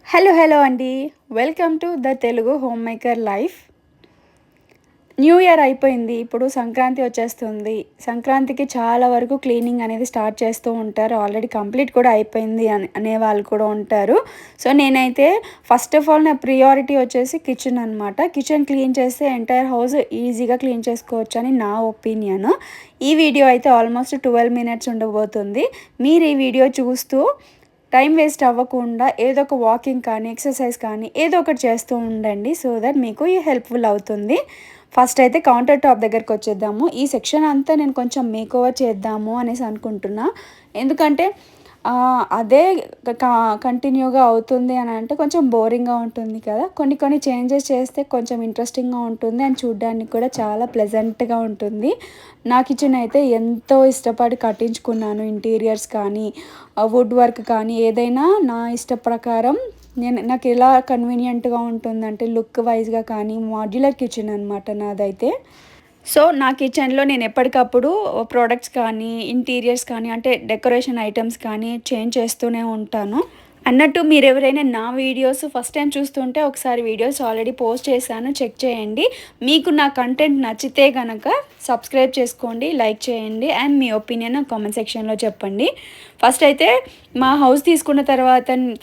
Hello అండి. Welcome to the Telugu home maker life. New year అయిపోయింది. ఇప్పుడు సంక్రాంతి వచ్చేస్తుంది. సంక్రాంతికి చాలా వరకు క్లీనింగ్ అనేది స్టార్ట్ చేస్తూ ఉంటారు. ఆల్రెడీ కంప్లీట్ కూడా అయిపోయింది అనేవాళ్ళు కూడా ఉంటారు. సో, నేనైతే ఫస్ట్ ఆఫ్ ఆల్ నా ప్రియారిటీ వచ్చేసి కిచెన్ అనమాట. కిచెన్ క్లీన్ చేస్తే ఎంటైర్ హౌస్ ఈజీగా క్లీన్ చేసుకోవచ్చని నా ఒపీనియన్. ఈ వీడియో అయితే ఆల్మోస్ట్ 12 మినిట్స్ ఉండబోతుంది. మీరు ఈ వీడియో చూస్తూ టైం వేస్ట్ అవ్వకుండా ఏదో ఒక వాకింగ్ కానీ, ఎక్సర్సైజ్ కానీ ఏదో ఒకటి చేస్తూ ఉండండి. సో దట్ మీకు హెల్ప్ఫుల్ అవుతుంది. ఫస్ట్ అయితే కౌంటర్ టాప్ దగ్గరికి వచ్చేద్దాము. ఈ సెక్షన్ అంతా నేను కొంచెం మేకోవర్ చేద్దాము అనేసి అనుకుంటున్నా. ఎందుకంటే అదే కంటిన్యూగా అవుతుంది అని అంటే కొంచెం బోరింగ్గా ఉంటుంది కదా. కొన్ని చేంజెస్ చేస్తే కొంచెం ఇంట్రెస్టింగ్గా ఉంటుంది అండ్ చూడడానికి కూడా చాలా ప్లెజెంట్గా ఉంటుంది. నా కిచెన్ అయితే ఎంతో ఇష్టపడి కట్టించుకున్నాను. ఇంటీరియర్స్ కానీ, వుడ్ వర్క్ కానీ ఏదైనా నా ఇష్ట ప్రకారం నాకు ఎలా కన్వీనియంట్గా ఉంటుందంటే లుక్ వైజ్గా కానీ మాడ్యులర్ కిచెన్ అనమాట నాదైతే. సో, నా కిచెన్‌లో నేను ఎప్పటికప్పుడు ప్రొడక్ట్స్ కానీ, ఇంటీరియర్స్ కానీ అంటే డెకరేషన్ ఐటెమ్స్ కానీ చేంజ్ చేస్తూనే ఉంటాను. అన్నట్టు మీరెవరైనా నా వీడియోస్ ఫస్ట్ టైం చూస్తుంటే ఒకసారి వీడియోస్ ఆల్రెడీ పోస్ట్ చేశాను, చెక్ చేయండి. మీకు నా కంటెంట్ నచ్చితే గనక సబ్స్క్రైబ్ చేసుకోండి, లైక్ చేయండి అండ్ మీ ఒపీనియన్ నాకు కామెంట్ సెక్షన్‌లో చెప్పండి. ఫస్ట్ అయితే మా హౌస్ తీసుకున్న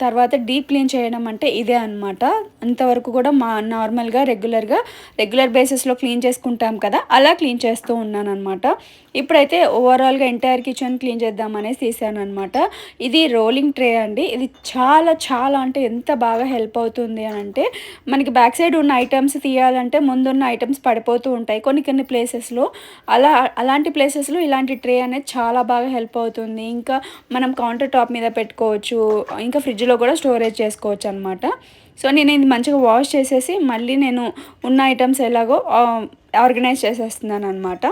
తర్వాత డీప్ క్లీన్ చేయడం అంటే ఇదే అనమాట. అంతవరకు కూడా నార్మల్‌గా రెగ్యులర్ బేసిస్‌లో క్లీన్ చేసుకుంటాం కదా, అలా క్లీన్ చేస్తూ ఉన్నానన్నమాట. ఇప్పుడైతే ఓవరాల్‌గా ఎంటైర్ కిచెన్ క్లీన్ చేద్దామనేసి తీసానన్నమాట. ఇది రోలింగ్ ట్రే అండి. ఇది చాలా అంటే ఎంత బాగా హెల్ప్ అవుతుంది అనంటే, మనకి బ్యాక్ సైడ్ ఉన్న ఐటమ్స్ తీయాలంటే ముందున్న ఐటమ్స్ పడిపోతూ ఉంటాయి కొన్ని ప్లేసెస్‌లో. అలాంటి ప్లేసెస్‌లో ఇలాంటి ట్రే అనేది చాలా బాగా హెల్ప్ అవుతుంది. ఇంకా మనం కౌంటర్ టాప్ మీద పెట్టుకోవచ్చు. ఇంకా ఫ్రిడ్జ్‌లో కూడా స్టోరేజ్ చేసుకోవచ్చు అనమాట. సో, నేను ఇది మంచిగా వాష్ చేసేసి మళ్ళీ నేను ఉన్న ఐటమ్స్ ఎలాగో ఆర్గనైజ్ చేసేస్తున్నాననమాట.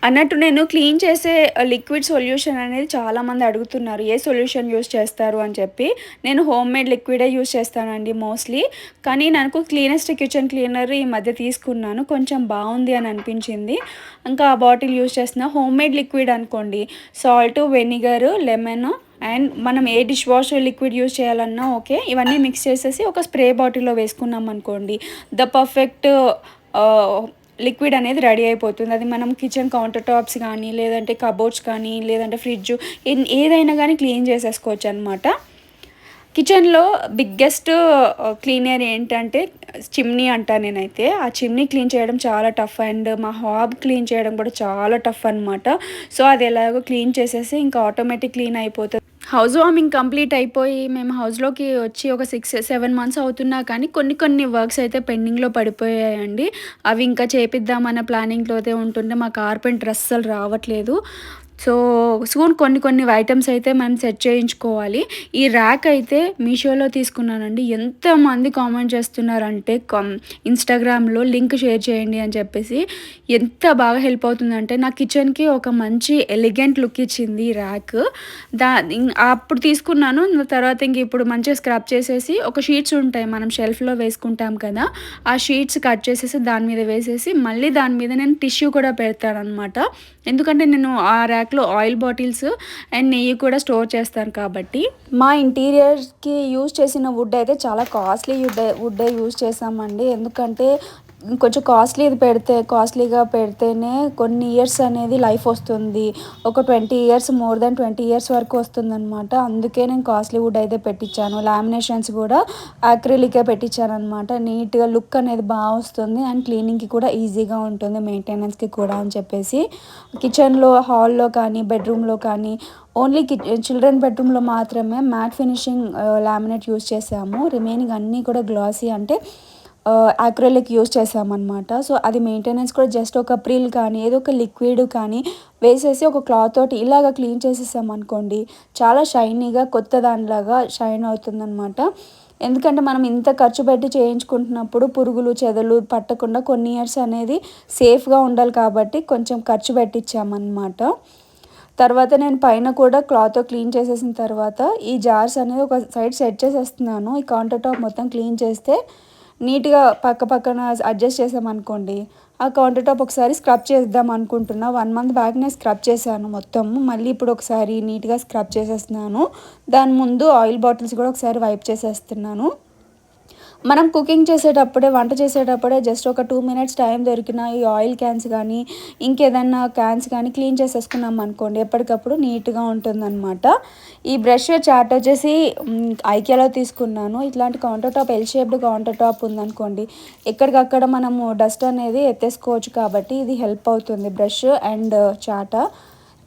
అన్నట్టు నేను క్లీన్ చేసే లిక్విడ్ సొల్యూషన్ అనేది చాలామంది అడుగుతున్నారు. ఏ సొల్యూషన్ యూస్ చేస్తారు అని చెప్పి. నేను హోమ్మేడ్ లిక్విడే యూస్ చేస్తానండి మోస్ట్లీ. కానీ నాకు క్లీనెస్ట్ కిచెన్ క్లీనర్ ఈ మధ్య తీసుకున్నాను. కొంచెం బాగుంది అని అనిపించింది. ఇంకా ఆ బాటిల్ యూస్ చేస్తున్నా. హోమ్మేడ్ లిక్విడ్ అనుకోండి, సాల్ట్, వెనిగర్, లెమన్ అండ్ మనం ఏ డిష్ వాష్ లిక్విడ్ యూస్ చేయాలన్నా ఓకే. ఇవన్నీ మిక్స్ చేసేసి ఒక స్ప్రే బాటిల్లో వేసుకున్నాం అనుకోండి, ద పర్ఫెక్ట్ లిక్విడ్ అనేది రెడీ అయిపోతుంది. అది మనం కిచెన్ కౌంటర్ టాప్స్ కానీ, లేదంటే కబోర్డ్స్ కానీ, లేదంటే ఫ్రిడ్జ్ ఏదైనా కానీ క్లీన్ చేసేసుకోవచ్చు అనమాట. కిచెన్లో బిగ్గెస్ట్ క్లీనర్ ఏంటంటే చిమ్నీ అంటా నేనైతే. ఆ చిమ్నీ క్లీన్ చేయడం చాలా టఫ్ అండ్ మా హాబ్ క్లీన్ చేయడం కూడా చాలా టఫ్ అనమాట. సో, అది ఎలాగో క్లీన్ చేసేసి ఇంకా ఆటోమేటిక్ క్లీన్ అయిపోతుంది. హౌస్ వార్మింగ్ కంప్లీట్ అయిపోయి మేము హౌస్‌లోకి వచ్చి ఒక 6-7 మంత్స్ అవుతున్నా కానీ కొన్ని వర్క్స్ అయితే పెండింగ్‌లో పడిపోయాయండి. అవి ఇంకా చేపిద్దామన్న ప్లానింగ్‌లో అయితే ఉంటుంటే మా కార్పెంటర్ అస్సలు రావట్లేదు. సో, సూన్ కొన్ని ఐటమ్స్ అయితే మనం సెట్ చేయించుకోవాలి. ఈ ర్యాక్ అయితే మీషోలో తీసుకున్నానండి. ఎంతమంది కామెంట్ చేస్తున్నారంటే ఇన్‌స్టాగ్రామ్‌లో లింక్ షేర్ చేయండి అని చెప్పేసి. ఎంత బాగా హెల్ప్ అవుతుందంటే నా కిచెన్‌కి ఒక మంచి ఎలిగెంట్ లుక్ ఇచ్చింది ఈ ర్యాక్. అప్పుడు తీసుకున్నాను. తర్వాత ఇప్పుడు మంచిగా స్క్రబ్ చేసేసి ఒక షీట్స్ ఉంటాయి మనం షెల్ఫ్‌లో వేసుకుంటాం కదా, ఆ షీట్స్ కట్ చేసేసి దాని మీద వేసేసి మళ్ళీ దాని మీద నేను టిష్యూ కూడా పెడతాననమాట. ఎందుకంటే నేను ఆ ర్యాక్‌లో ఆయిల్ బాటిల్స్ అండ్ నెయ్యి కూడా స్టోర్ చేస్తాను కాబట్టి. మా ఇంటీరియర్‌కి యూజ్ చేసిన వుడ్ అయితే చాలా కాస్ట్లీ వుడ్డే యూజ్ చేసామండి. ఎందుకంటే కొంచెం కాస్ట్లీగా పెడితేనే కొన్ని ఇయర్స్ అనేది లైఫ్ వస్తుంది. ఒక 20 ఇయర్స్, మోర్ దెన్ 20 ఇయర్స్ వరకు వస్తుందనమాట. అందుకే నేను కాస్ట్లీ వుడ్ అయితే పెట్టించాను. లామినేషన్స్ కూడా అక్రిలికే పెట్టించాననమాట. నీట్‌గా లుక్ అనేది బాగా వస్తుంది అండ్ క్లీనింగ్‌కి కూడా ఈజీగా ఉంటుంది, మెయింటెనెన్స్‌కి కూడా అని చెప్పేసి. కిచెన్‌లో, హాల్‌లో కానీ, బెడ్రూమ్‌లో కానీ ఓన్లీ చిల్డ్రన్ బెడ్రూమ్‌లో మాత్రమే మ్యాట్ ఫినిషింగ్ లామినేట్ యూజ్ చేసాము. రిమైనింగ్ అన్నీ కూడా గ్లాసీ అంటే అక్రిలిక్ యూజ్ చేసామన్నమాట. సో, అది మెయింటెనెన్స్ కూడా జస్ట్ ఒక ప్రిల్ కానీ, ఏదో ఒక లిక్విడ్ కానీ వేసేసి ఒక క్లాత్ తోటి ఇలాగ క్లీన్ చేసేసామనుకోండి, చాలా షైనీగా కొత్త దానిలాగా షైన్ అవుతుందన్నమాట. ఎందుకంటే మనం ఇంత ఖర్చు పెట్టి చేయించుకుంటున్నప్పుడు పురుగులు, చెదలు పట్టకుండా కొన్ని ఇయర్స్ అనేది సేఫ్‌గా ఉండాలి కాబట్టి కొంచెం ఖర్చు పెట్టించామన్నమాట. తర్వాత నేను పైన కూడా క్లాత్‌తో క్లీన్ చేసేసిన తర్వాత ఈ జార్స్ అనేది ఒక సైడ్ సెట్ చేసేస్తున్నాను. ఈ కౌంటర్ టాప్ మొత్తం క్లీన్ చేస్తే నీట్‌గా పక్కన అడ్జస్ట్ చేసామనుకోండి, ఆ కౌంటర్ టాప్ ఒకసారి స్క్రబ్ చేద్దాం అనుకుంటున్నా. 1 మంత్ బ్యాక్‌నే స్క్రబ్ చేశాను మొత్తం. మళ్ళీ ఇప్పుడు ఒకసారి నీట్‌గా స్క్రబ్ చేసేస్తున్నాను. దాని ముందు ఆయిల్ బాటిల్స్ కూడా ఒకసారి వైప్ చేసేస్తున్నాను. మనం కుకింగ్ చేసేటప్పుడే, వంట చేసేటప్పుడే జస్ట్ ఒక 2 మినిట్స్ టైం దొరికిన ఈ ఆయిల్ క్యాన్స్ కానీ, ఇంకేదన్నా క్యాన్స్ కానీ క్లీన్ చేసేసుకున్నాం అనుకోండి, ఎప్పటికప్పుడు నీట్‌గా ఉంటుందనమాట. ఈ బ్రష్ చార్ట్ వచ్చేసి ఐకియాలో తీసుకున్నాను. ఇట్లాంటి counter top L shaped counter top ఉందనుకోండి, ఎక్కడికక్కడ మనము డస్ట్ అనేది ఎత్తేసుకోవచ్చు కాబట్టి ఇది హెల్ప్ అవుతుంది బ్రష్ అండ్ చాట.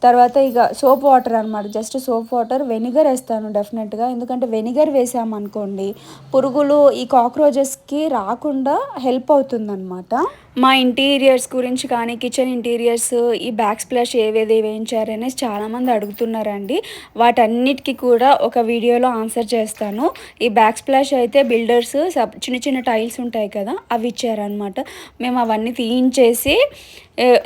తర్వాత ఇక సోప్ వాటర్ అనమాట. జస్ట్ సోప్ వాటర్, వెనిగర్ వేస్తాను డెఫినెట్గా. ఎందుకంటే వెనిగర్ వేసామనుకోండి పురుగులు ఈ కాక్రోచెస్కి రాకుండా హెల్ప్ అవుతుందన్నమాట. మా ఇంటీరియర్స్ గురించి కానీ, కిచెన్ ఇంటీరియర్స్ ఈ బ్యాక్ స్ప్లాష్ ఏవేది వేయించారనేసి చాలామంది అడుగుతున్నారండి. వాటన్నిటికీ కూడా ఒక వీడియోలో ఆన్సర్ చేస్తాను. ఈ బ్యాక్ స్ప్లాష్ అయితే బిల్డర్స్ చిన్న చిన్న టైల్స్ ఉంటాయి కదా, అవి ఇచ్చారనమాట. మేము అవన్నీ తీయించేసి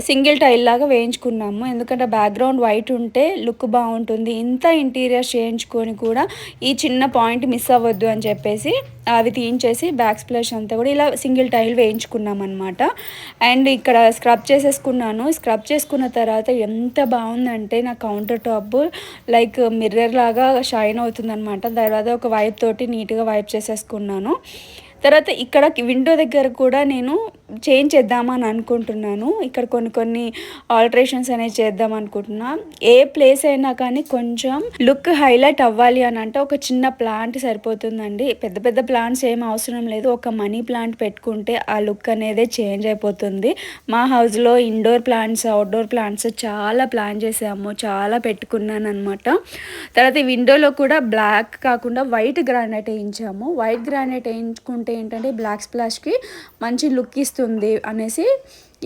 సింగిల్ టైల్ లాగా వేయించుకున్నాము. ఎందుకంటే బ్యాక్గ్రౌండ్ వైట్ ఉంటే లుక్ బాగుంటుంది. ఇంత ఇంటీరియర్స్ చేయించుకొని కూడా ఈ చిన్న పాయింట్ మిస్ అవ్వద్దు అని చెప్పేసి అవి తీయించేసి బ్యాక్ స్ప్లాష్ అంతా కూడా ఇలా సింగిల్ టైల్ వేయించుకున్నాం అనమాట. అండ్ ఇక్కడ స్క్రబ్ చేసేసుకున్నాను. స్క్రబ్ చేసుకున్న తర్వాత ఎంత బాగుందంటే నా కౌంటర్ టాప్ లైక్ మిర్రర్ లాగా షైన్ అవుతుందన్నమాట. తర్వాత ఒక వైప్ తోటి నీట్గా వైప్ చేసేసుకున్నాను. తర్వాత ఇక్కడ విండో దగ్గర కూడా నేను చేంజ్ చేద్దామని అనుకుంటున్నాను. ఇక్కడ కొన్ని ఆల్టరేషన్స్ అనేవి చేద్దాం అనుకుంటున్నా. ఏ ప్లేస్ అయినా కానీ కొంచెం లుక్ హైలైట్ అవ్వాలి అని అంటే ఒక చిన్న ప్లాంట్ సరిపోతుందండి. పెద్ద పెద్ద ప్లాంట్స్ ఏం అవసరం లేదు. ఒక మనీ ప్లాంట్ పెట్టుకుంటే ఆ లుక్ అనేది చేంజ్ అయిపోతుంది. మా హౌస్లో ఇండోర్ ప్లాంట్స్, అవుట్డోర్ ప్లాంట్స్ చాలా ప్లాన్ చేసాము, చాలా పెట్టుకున్నాను అనమాట. తర్వాత ఈ విండోలో కూడా బ్లాక్ కాకుండా వైట్ గ్రానైట్ వేయించాము. వైట్ గ్రానైట్ వేయించుకుంటే ఏంటంటే బ్లాక్ స్ప్లాష్కి మంచి లుక్ ఇస్తుంది అనేసి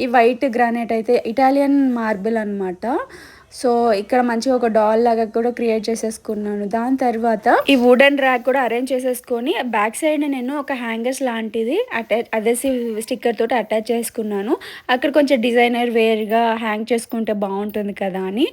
ఈ వైట్ గ్రానైట్ అయితే ఇటాలియన్ మార్బుల్ అనమాట. సో ఇక్కడ మంచిగా ఒక డాల్ లాగా కూడా క్రియేట్ చేసేసుకున్నాను. దాని తర్వాత ఈ వుడెన్ ర్యాక్ కూడా అరేంజ్ చేసేసుకొని బ్యాక్ సైడ్ నేను ఒక హ్యాంగర్స్ లాంటిది అదెసివ్ స్టిక్కర్ తోటి అటాచ్ చేసుకున్నాను. అక్కడ కొంచెం డిజైనర్ వేర్గా హ్యాంగ్ చేసుకుంటే బాగుంటుంది కదా అని.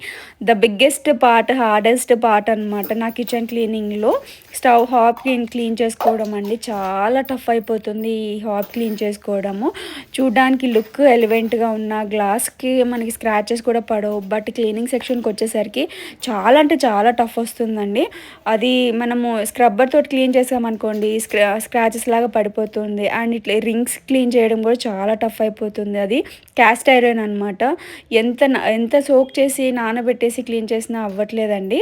The biggest part, hardest part అనమాట నా కిచెన్ క్లీనింగ్లో స్టవ్ హాబ్ క్లీన్ చేసుకోవడం అండి. చాలా టఫ్ అయిపోతుంది ఈ హాబ్ క్లీన్ చేసుకోవడము. చూడ్డానికి లుక్ ఎలివెంట్గా ఉన్న గ్లాస్కి మనకి స్క్రాచెస్ కూడా పడవు. బట్ క్లీనింగ్ సెక్షన్కి వచ్చేసరికి చాలా అంటే చాలా టఫ్ వస్తుందండి. అది మనము స్క్రబ్బర్ తోటి క్లీన్ చేసామనుకోండి స్క్రాచెస్ లాగా పడిపోతుంది. అండ్ ఇట్లా రింగ్స్ క్లీన్ చేయడం కూడా చాలా టఫ్ అయిపోతుంది. అది క్యాస్ట్ ఐరన్ అనమాట. ఎంత సోక్ చేసి నానబెట్టేసి క్లీన్ చేసినా అవ్వట్లేదండి.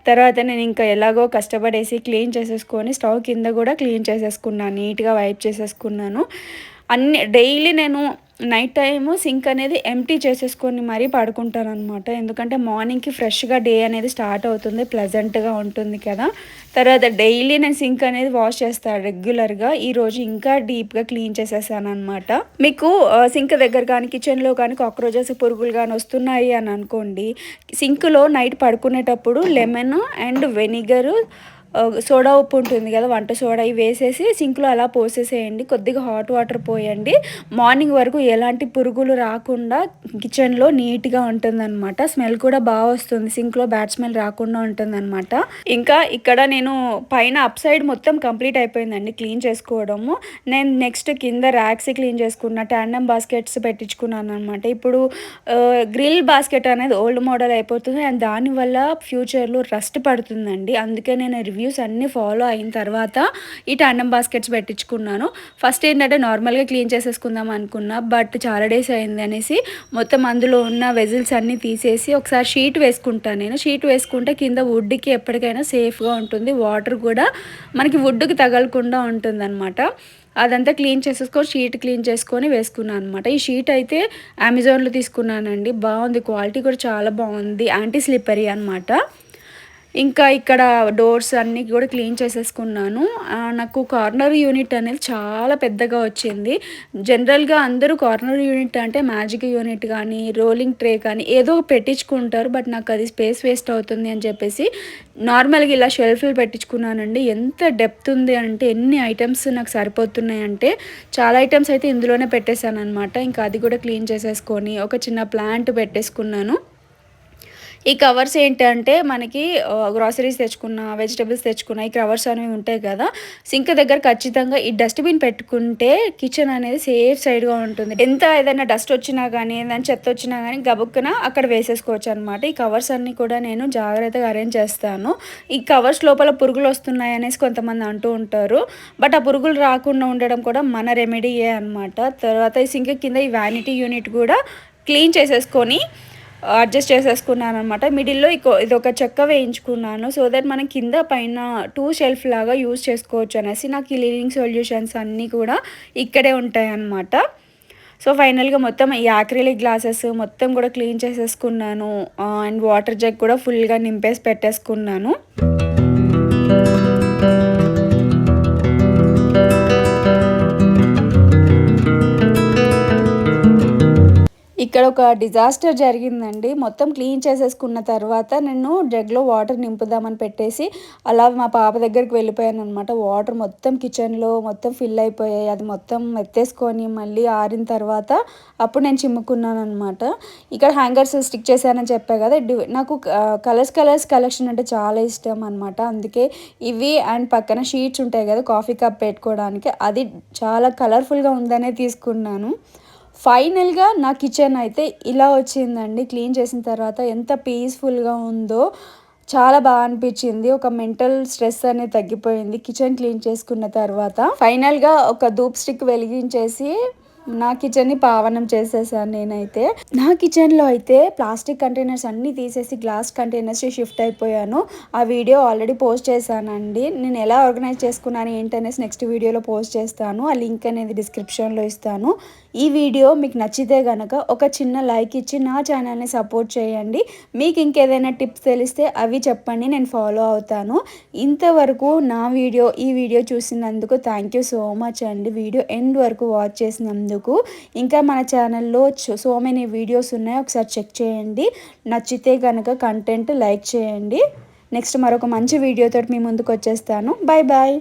తర్వాత నేను ఇంకా ఎలాగో కష్టపడేసి క్లీన్ చేసేసుకొని స్టవ్ కింద కూడా క్లీన్ చేసేసుకున్నాను, నీట్గా వైప్ చేసేసుకున్నాను. డైలీ నేను నైట్ టైము సింక్ అనేది ఎంప్టీ చేసేసుకొని మరీ పడుకుంటాను అనమాట. ఎందుకంటే మార్నింగ్కి ఫ్రెష్గా డే అనేది స్టార్ట్ అవుతుంది, ప్లెజెంట్గా ఉంటుంది కదా. తర్వాత డైలీ నేను సింక్ అనేది వాష్ చేస్తాను రెగ్యులర్గా. ఈరోజు ఇంకా డీప్గా క్లీన్ చేసేసాను అనమాట. మీకు సింక్ దగ్గర కానీ కిచెన్లో కానీ కాక్రోచెస్, పురుగులు కానీ వస్తున్నాయి అని అనుకోండి, సింక్లో నైట్ పడుకునేటప్పుడు లెమన్ అండ్ వెనిగరు, సోడా ఉప్పు ఉంటుంది కదా, వంట సోడా, ఇవి వేసేసి సింక్లో అలా పోసేసేయండి. కొద్దిగా హాట్ వాటర్ పోయండి. మార్నింగ్ వరకు ఎలాంటి పురుగులు రాకుండా కిచెన్లో నీట్గా ఉంటుందన్నమాట. స్మెల్ కూడా బాగా వస్తుంది, సింక్లో బ్యాడ్ స్మెల్ రాకుండా ఉంటుందన్నమాట. ఇంకా ఇక్కడ నేను పైన అప్ సైడ్ మొత్తం కంప్లీట్ అయిపోయిందండి క్లీన్ చేసుకోవడము. నేను నెక్స్ట్ కింద ర్యాక్స్ క్లీన్ చేసుకున్న, ట్యాండమ్ బాస్కెట్స్ పెట్టించుకున్నాను అనమాట. ఇప్పుడు గ్రిల్ బాస్కెట్ అనేది ఓల్డ్ మోడల్ అయిపోతుంది అండ్ దానివల్ల ఫ్యూచర్లో రస్ట్ పడుతుందండి. అందుకే నేను రివ్యూస్ అన్నీ ఫాలో అయిన తర్వాత ఈ ట్యాండమ్ బాస్కెట్స్ పెట్టించుకున్నాను. ఫస్ట్ ఏంటంటే నార్మల్గా క్లీన్ చేసేసుకుందాం అనుకున్నా, బట్ చాలా డేస్ అయింది అనేసి మొత్తం అందులో ఉన్న వెజిల్స్ అన్నీ తీసేసి ఒకసారి షీట్ వేసుకుంటాను. నేను షీట్ వేసుకుంటే కింద వుడ్కి ఎప్పటికైనా సేఫ్గా ఉంటుంది, వాటర్ కూడా మనకి వుడ్కి తగలకుండా ఉంటుంది అనమాట. అదంతా క్లీన్ చేసేసుకొని షీట్ క్లీన్ చేసుకొని వేసుకున్నాను అనమాట. ఈ షీట్ అయితే అమెజాన్లో తీసుకున్నానండి. బాగుంది, క్వాలిటీ కూడా చాలా బాగుంది, యాంటీ స్లిప్పరీ అనమాట. ఇంకా ఇక్కడ డోర్స్ అన్నీ కూడా క్లీన్ చేసేసుకున్నాను. నాకు కార్నర్ యూనిట్ అనేది చాలా పెద్దగా వచ్చింది. జనరల్గా అందరూ కార్నర్ యూనిట్ అంటే మ్యాజిక్ యూనిట్ కానీ, రోలింగ్ ట్రే కానీ ఏదో పెట్టించుకుంటారు. బట్ నాకు అది స్పేస్ వేస్ట్ అవుతుంది అని చెప్పేసి నార్మల్గా ఇలా షెల్ఫ్లు పెట్టించుకున్నానండి. ఎంత డెప్త్ ఉంది అంటే ఎన్ని ఐటమ్స్ నాకు సరిపోతున్నాయి అంటే చాలా ఐటమ్స్ అయితే ఇందులోనే పెట్టేశాను అనమాట. ఇంకా అది కూడా క్లీన్ చేసేసుకొని ఒక చిన్న ప్లాంట్ పెట్టేసుకున్నాను. ఈ కవర్స్ ఏంటంటే మనకి గ్రాసరీస్ తెచ్చుకున్న, వెజిటబుల్స్ తెచ్చుకున్న ఈ కవర్స్ అనేవి ఉంటాయి కదా! సింక్ దగ్గర ఖచ్చితంగా ఈ డస్ట్‌బిన్ పెట్టుకుంటే కిచెన్ అనేది సేఫ్ సైడ్‌గా ఉంటుంది. ఎంత ఏదైనా డస్ట్ వచ్చినా గానీ, ఏదైనా చెత్త వచ్చినా గానీ గబుక్కున అక్కడ వేసేసుకోవచ్చనమాట. ఈ కవర్స్ అన్నీ కూడా నేను జాగ్రత్తగా అరేంజ్ చేస్తాను. ఈ కవర్స్ లోపల పురుగులొస్తున్నాయనేసి కొంతమంది అంటూ ఉంటారు. బట్ ఆ పురుగులు రాకుండా ఉండడం కూడా మన రెమెడీయే అనమాట. తర్వాత ఈ సింక్ కింద ఈ వ్యానిటీ యూనిట్ కూడా క్లీన్ చేసేసుకొని అడ్జస్ట్ చేసేసుకున్నాననమాట. మిడిల్‌లో ఇదొక చెక్క వేయించుకున్నాను. సో దట్ మనం కింద పైన 2 షెల్ఫ్ లాగా యూజ్ చేసుకోవచ్చు అనేసి నాకు ఈ క్లీనింగ్ సొల్యూషన్స్ అన్నీ కూడా ఇక్కడే ఉంటాయన్నమాట. సో ఫైనల్‌గా మొత్తం ఈ యాక్రిలిక్ గ్లాసెస్ మొత్తం కూడా క్లీన్ చేసేసుకున్నాను. అండ్ వాటర్ జగ్ కూడా ఫుల్‌గా నింపేసి పెట్టేసుకున్నాను. ఇక్కడ ఒక డిజాస్టర్ జరిగిందండి. మొత్తం క్లీన్ చేసేసుకున్న తర్వాత నేను జగ్‌లో వాటర్ నింపుదామని పెట్టేసి అలా మా పాప దగ్గరికి వెళ్ళిపోయాననమాట. వాటర్ మొత్తం కిచెన్‌లో మొత్తం ఫిల్ అయిపోయాయి. అది మొత్తం ఎత్తేసుకొని మళ్ళీ ఆరిన తర్వాత అప్పుడు నేను చిమ్ముకున్నాననమాట. ఇక్కడ హ్యాంగర్స్ స్టిక్ చేశానని చెప్పా కదా! నాకు కలర్స్ కలెక్షన్ అంటే చాలా ఇష్టం అనమాట. అందుకే ఇవి అండ్ పక్కన షీట్స్ ఉంటాయి కదా! కాఫీ కప్ పెట్టుకోవడానికి అది చాలా కలర్‌ఫుల్‌గా ఉందనే తీసుకున్నాను. ఫైనల్‌గా నా కిచెన్ అయితే ఇలా వచ్చిందండి. క్లీన్ చేసిన తర్వాత ఎంత పీస్‌ఫుల్‌గా ఉందో చాలా బాగా అనిపించింది. ఒక మెంటల్ స్ట్రెస్ అనేది తగ్గిపోయింది కిచెన్ క్లీన్ చేసుకున్న తర్వాత. ఫైనల్‌గా ఒక ధూప్ స్టిక్ వెలిగించేసి నా కిచెన్‌ని పావనం చేసేసాను నేనైతే. నా కిచెన్‌లో అయితే ప్లాస్టిక్ కంటైనర్స్ అన్నీ తీసేసి గ్లాస్ కంటైనర్స్‌కి షిఫ్ట్ అయిపోయాను. ఆ వీడియో ఆల్రెడీ పోస్ట్ చేశానండి. నేను ఎలా ఆర్గనైజ్ చేసుకున్నాను ఏంటనేసి నెక్స్ట్ వీడియోలో పోస్ట్ చేస్తాను. ఆ లింక్ అనేది డిస్క్రిప్షన్‌లో ఇస్తాను. ఈ వీడియో మీకు నచ్చితే గనక ఒక చిన్న లైక్ ఇచ్చి నా ఛానల్‌ని సపోర్ట్ చేయండి. మీకు ఇంకేదైనా టిప్స్ తెలిస్తే అవి చెప్పండి, నేను ఫాలో అవుతాను. ఇంతవరకు ఈ వీడియో చూసినందుకు థ్యాంక్ యూ సో మచ్ అండి. వీడియో ఎండ్ వరకు వాచ్ చేసినందుకు. ఇంకా మన ఛానల్లో సో మెనీ వీడియోస్ ఉన్నాయి, ఒకసారి చెక్ చేయండి. నచ్చితే కనుక కంటెంట్ లైక్ చేయండి. నెక్స్ట్ మరొక మంచి వీడియోతో మీ ముందుకు వచ్చేస్తాను. Bye bye.